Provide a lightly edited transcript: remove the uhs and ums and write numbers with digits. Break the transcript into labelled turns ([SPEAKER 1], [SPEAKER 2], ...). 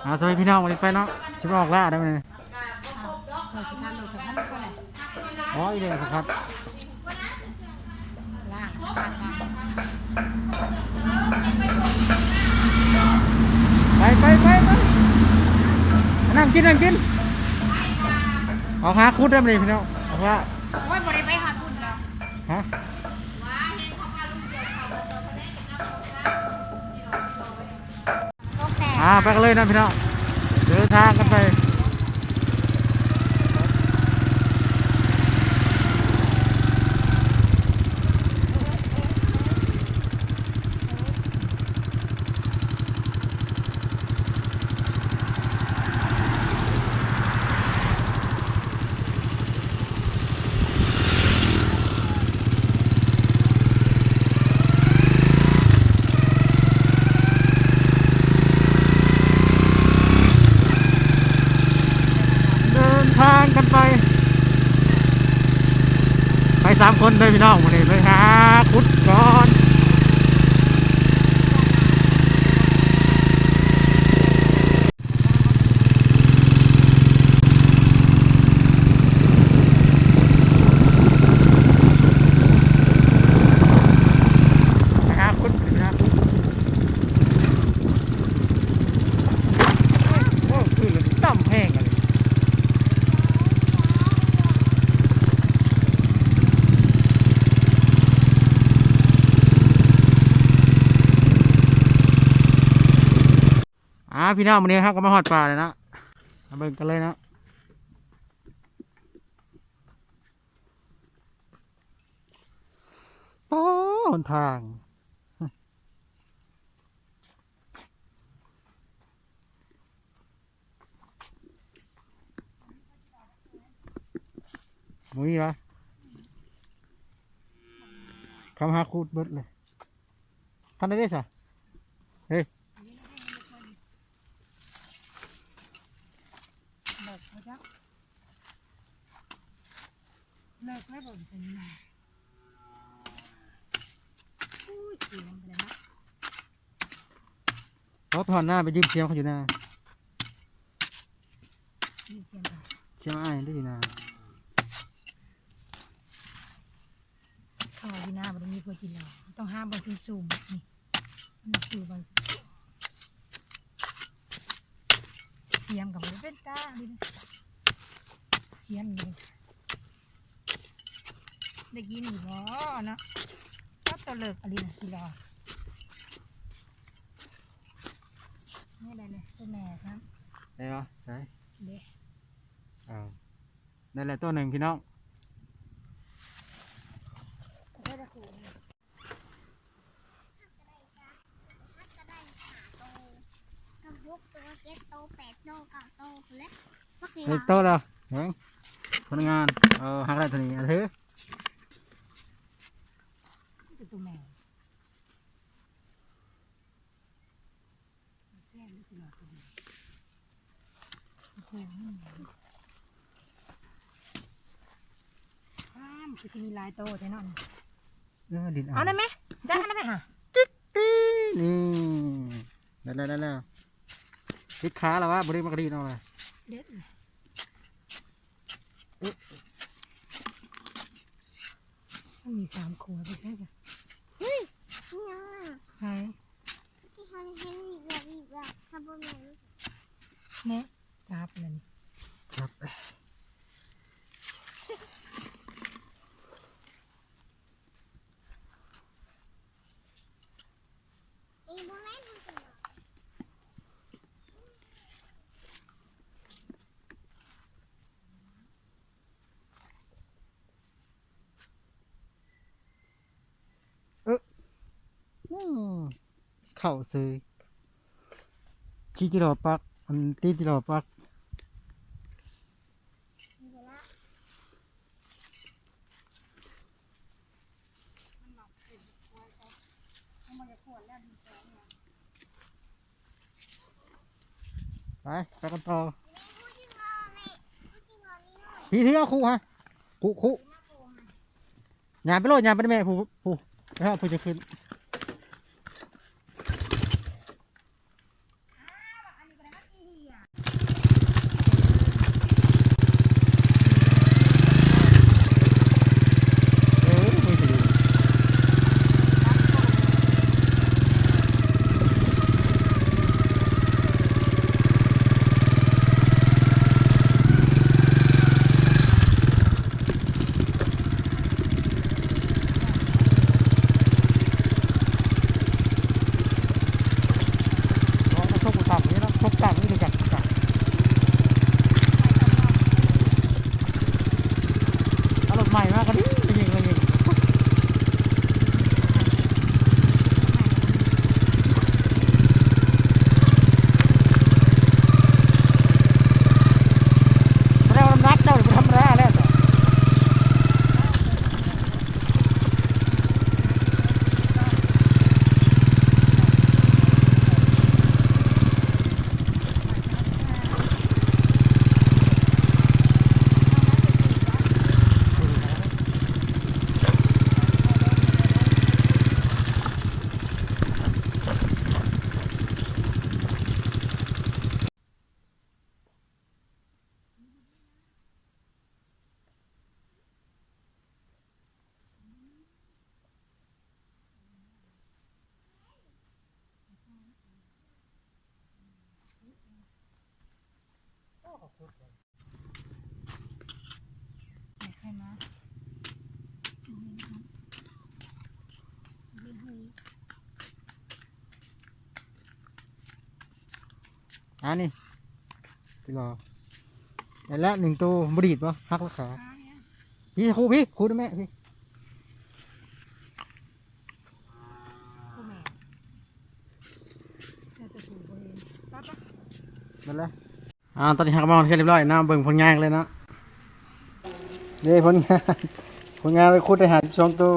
[SPEAKER 1] สวัสดีพี่น้องวันนี้ไปเนาะชิบออกล่าได้ไหมเนี่ย
[SPEAKER 2] เราสิทานลูกกับท่านก็เลย
[SPEAKER 1] อ๋ออีเดียสครับ
[SPEAKER 2] ล่างทานล่าง
[SPEAKER 1] ไปนั่งกินเอาหาคุดได้ไหมพี่น้องเอาว่า
[SPEAKER 2] โอ้ยบริไปหาคุณแล้ว
[SPEAKER 1] ฮะไปกันเลยนะพี่น้องเดินทางกันไปทางกันไป3 คนเลยพี่น้องวันนี้ไปหาคุดก่อนพี่น้องวันนี้ครับก็มาหอดป่าเลยนะมาเบิ่งกันเลยนะโอ้หนทางมุ้ยวะคำหาคูดเบิดเลยคันได้สิเฮ้ย
[SPEAKER 2] เลิกแล้วจ้ะเลิกแล้วผมจะนี่อุ้ยเสียงไปเลยนะ
[SPEAKER 1] เขาถอนหน้าไปยืมเชียงเขาอยู่นะ
[SPEAKER 2] มีเสียงไป
[SPEAKER 1] เชียงอ้ายได้ดีนะ
[SPEAKER 2] ข้าวที่หน้ามันมีคนกินแล้วต้องห้ามบอลซูมนี่มันซูมบอลเสียมกับมันเป็นตาดิเสียมนี่ได้ยินอยู่บ่เนาะก็ตัวเลิกอะไรนะกีฬาไม่ได้เลยตัวแม่ครับ
[SPEAKER 1] ได้ปะได้
[SPEAKER 2] เด็ก
[SPEAKER 1] นั่นแหละตัวหนึ่งพี่น้องเฮ้ยโตแล้วเฮ้ยพนักงานหักได้ตัวนี้อันเถอะ
[SPEAKER 2] ตัวแม่คือมีลายโตใช่นอน
[SPEAKER 1] ดิน
[SPEAKER 2] เอาได้ไหมได้ไหมฮะ
[SPEAKER 1] นี่ได้แล้วติดขาแล้ววะบริมากระดิ่งเอาเลย
[SPEAKER 2] เด็ดมันมี3 ขวดใช่ไหม
[SPEAKER 3] เฮ้ยยังอ่ะ
[SPEAKER 2] ใช่
[SPEAKER 3] ที่เขาเห็นอีกทำบนนั้น
[SPEAKER 2] เนี่ยทราบเลย
[SPEAKER 1] ครับเข่าซื้อขี้จิโร่ปักมันตีจิโร่ปักไปกันต่อพี่ที่เอาคู่ฮะคู่หยาไปโลดหยาไปได้ไหมผู้แล้วผู้จะขึ้น
[SPEAKER 2] เ
[SPEAKER 1] กนี่คือจักเอารถใหม่มาก็ดิยิงแสดงว่าน้ำหนักเจ้าเป็นธรรมดาแล้วจ้ะ
[SPEAKER 2] ใครมา
[SPEAKER 1] นี่พี่รอได้แล้ว1ตัวบดีดป่ะหักราคาพี่ครูได้ไหมพี่
[SPEAKER 2] ผู้แม่ใส่ตะปูบริเวณปั๊บ
[SPEAKER 1] นั่นแหละตอนนี้หักมาเรียบร้อยนะเบิ่งผลงานเลยนะเด้ผลงานไปคุดได้หา2ตัว